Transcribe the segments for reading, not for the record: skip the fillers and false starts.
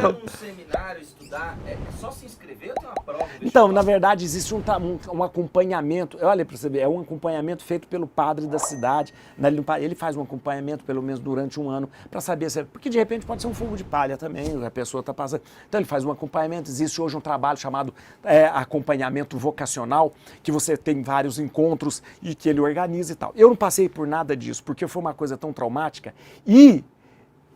num seminário estudar, é só se inscrever ou tem uma prova? Então, na verdade, existe um acompanhamento. Olha para você ver, é um acompanhamento feito pelo padre da cidade. Ele faz um acompanhamento, pelo menos durante um ano, para saber se. Porque de repente pode ser um fogo de palha também, a pessoa está passando. Então, ele faz um acompanhamento. Existe hoje um trabalho chamado acompanhamento vocacional, que você tem vários encontros e que ele organiza e tal. Eu não passei por nada disso, porque foi uma coisa tão traumática. E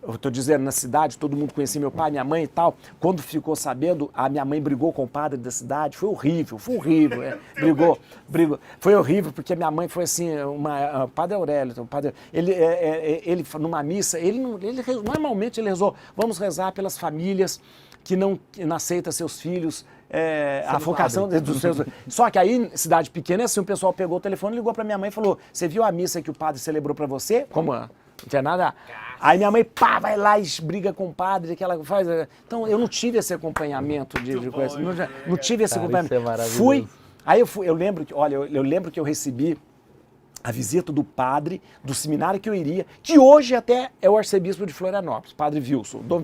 eu estou dizendo, na cidade, todo mundo conhecia meu pai, minha mãe e tal. Quando ficou sabendo, a minha mãe brigou com o padre da cidade. Foi horrível. Brigou. Foi horrível, porque minha mãe foi assim, o padre Aurélio, ele numa missa, normalmente ele rezou, vamos rezar pelas famílias que não aceitam seus filhos, a vocação dos seus... Só que aí, cidade pequena, assim, o pessoal pegou o telefone, ligou para minha mãe e falou, você viu a missa que o padre celebrou para você? Como? Não tinha nada... Aí minha mãe, vai lá e briga com o padre, que ela faz... Então, eu não tive esse acompanhamento de coisa. Não tive esse acompanhamento. Isso é maravilhoso. Aí eu lembro que eu recebi a visita do padre do seminário que eu iria, que hoje até é o arcebispo de Florianópolis, padre Wilson, Dom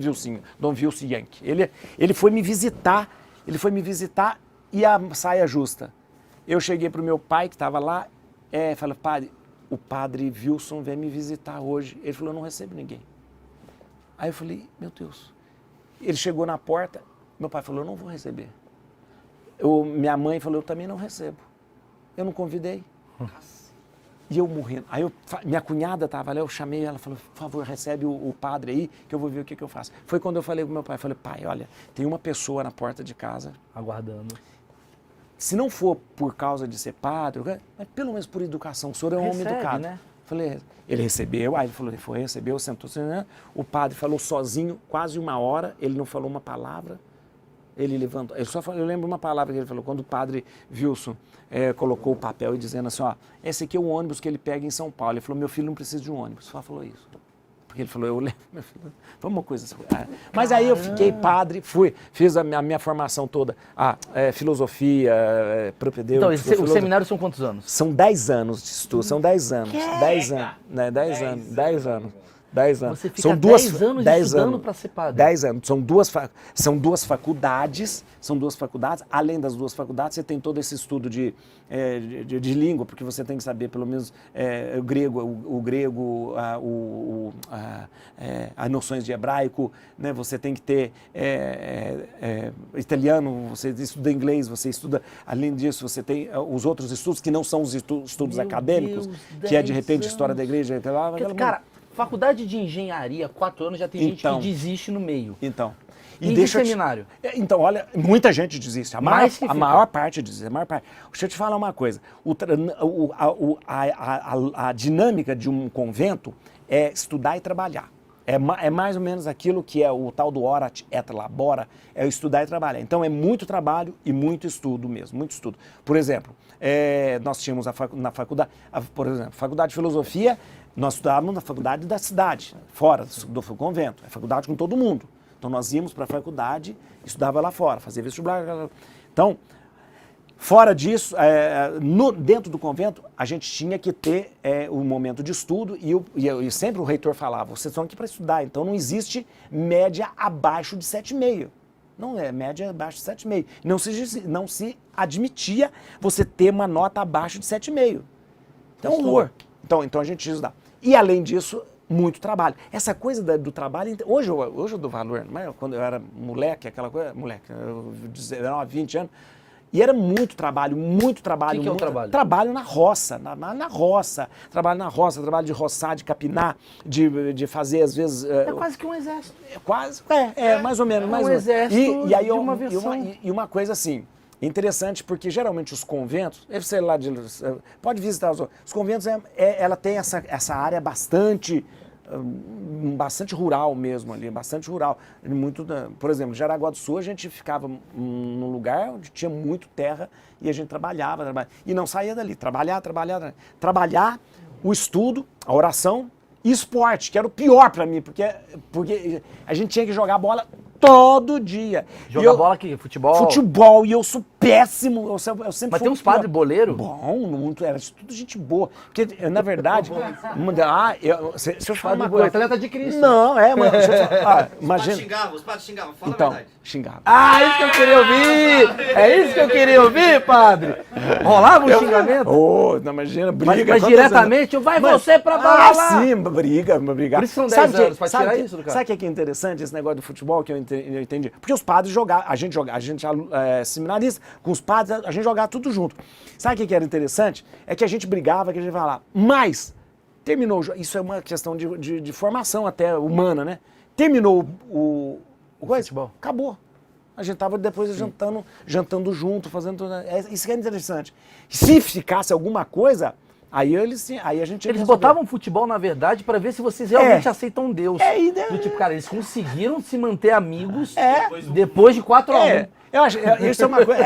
Wilson Yankee. Ele foi me visitar e a saia justa. Eu cheguei pro meu pai, que estava lá, falei, padre, o padre Wilson vem me visitar hoje. Ele falou, eu não recebo ninguém. Aí eu falei, meu Deus. Ele chegou na porta, meu pai falou, eu não vou receber. Minha mãe falou, eu também não recebo. Eu não convidei. E eu morrendo. Aí minha cunhada estava lá, eu chamei ela, falou, por favor, recebe o padre aí, que eu vou ver o que eu faço. Foi quando eu falei pro meu pai, falei, pai, olha, tem uma pessoa na porta de casa. Aguardando. Se não for por causa de ser padre, mas pelo menos por educação, o senhor é um homem educado. Né? Falei, ele recebeu, aí ele falou, recebeu, sentou, né? O padre falou sozinho, quase uma hora, ele não falou uma palavra, ele levantou, eu lembro uma palavra que ele falou, quando o padre Wilson colocou o papel e dizendo assim, ó, esse aqui é o ônibus que ele pega em São Paulo. Ele falou, meu filho não precisa de um ônibus, só falou isso. Porque ele falou, eu levo meu filho. Foi uma coisa assim. Mas aí eu fiquei padre, fiz a minha formação toda, filosofia, propedêutica. Então, o seminário são quantos anos? São 10 anos de estudo, são 10 anos. 10 anos, né? 10 anos, 10 anos. 10 anos. Você fica são 10 anos estudando para ser padre. 10 anos. São duas faculdades, Além das duas faculdades, você tem todo esse estudo de língua, porque você tem que saber pelo menos o grego, as noções de hebraico, né? Você tem que ter italiano, você estuda inglês, você estuda, além disso, você tem os outros estudos que não são os estudos acadêmicos, que é de repente história da igreja. Cara, faculdade de engenharia, 4 anos, já tem gente que desiste no meio. Então. E de seminário? Então, olha, muita gente desiste. A maior parte desiste. Deixa eu te falar uma coisa. A dinâmica de um convento é estudar e trabalhar. É mais ou menos aquilo que é o tal do orat et labora, é o estudar e trabalhar. Então, é muito trabalho e muito estudo mesmo, muito estudo. Por exemplo, nós tínhamos na faculdade, por exemplo, faculdade de filosofia, nós estudávamos na faculdade da cidade, fora do convento, é faculdade com todo mundo. Então nós íamos para a faculdade, estudava lá fora, fazia vestibular. Então, fora disso, dentro do convento, a gente tinha que ter um momento de estudo e sempre o reitor falava, vocês estão aqui para estudar, então não existe média abaixo de 7,5. Não é média abaixo de 7,5. Não se admitia você ter uma nota abaixo de 7,5. Então, horror. Então a gente tinha que estudar. E além disso, muito trabalho. Essa coisa do trabalho, hoje eu dou valor, mas quando eu era moleque, 19, 20 anos, e era muito trabalho. O que é o trabalho? Trabalho na roça, trabalho na roça, trabalho de roçar, de capinar, de fazer às vezes... É quase que um exército. Mais ou menos. Um exército e aí, de uma versão. E uma coisa assim, interessante, porque geralmente os conventos, sei lá, pode visitar os conventos, ela tem essa área bastante rural mesmo ali, bastante rural. Por exemplo, Jaraguá do Sul, a gente ficava num lugar onde tinha muito terra e a gente trabalhava e não saía dali, trabalhar, o estudo, a oração e esporte, que era o pior para mim, porque a gente tinha que jogar bola Todo dia. Joga bola aqui, futebol? Futebol, e eu sou péssimo. Eu sempre Mas fui tem uns padres boleiro? Bom, muito, era tudo gente boa. Porque, na verdade, se eu falar uma Boleiro, coisa... atleta de Cristo. Não, mano. Deixa eu falar, Os imagina. padres xingavam, fala a Então, verdade. xingava. Ah, isso que eu queria ouvir! É isso que eu queria ouvir, padre! Rolava um xingamento? Ô, não, imagina, briga. Mas quantas diretamente, vai Mas- você pra bola lá! sim, briga. Por isso são 10 anos, pra tirar isso do cara. Sabe o que é interessante esse negócio do futebol que eu entendi? Porque os padres jogavam, a gente seminarista, com os padres, a gente jogava tudo junto. Sabe o que era interessante? É que a gente brigava, que a gente falava, mas terminou o jogo, isso é uma questão de formação até humana, né? Terminou o futebol. Acabou. A gente tava depois jantando junto, fazendo tudo. Isso que é interessante. Se ficasse alguma coisa, aí a gente tinha Eles que resolver. botavam futebol, na verdade, pra ver se vocês realmente aceitam Deus. e Do tipo, cara, eles conseguiram se manter amigos É. depois de 4x1. Eu acho, isso é uma coisa.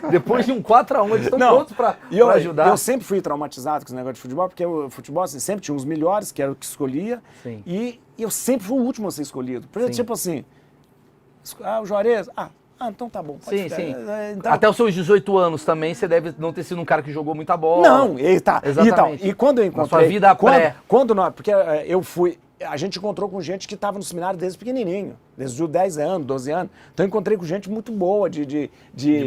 Depois de um 4x1, eles estão Não, prontos pra ajudar. Eu sempre fui traumatizado com esse negócio de futebol, porque o futebol assim, sempre tinha os melhores, que era o que escolhia, Sim. e eu sempre fui o último a ser escolhido. Por exemplo, Sim. tipo assim, o Juarez, então tá bom. Pode Sim, ficar. sim. Então, Até os seus 18 anos também, você deve não ter sido um cara que jogou muita bola. não, Exatamente. E quando eu Na encontrei... sua vida pré. Porque eu fui... A gente encontrou com gente que estava no seminário desde pequenininho, desde os 10 anos, 12 anos. Então eu encontrei com gente muito boa de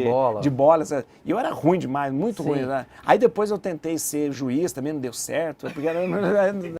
bola. de bola. E eu era ruim demais, muito Sim. ruim. Né? Aí depois eu tentei ser juiz, também não deu certo. Porque era,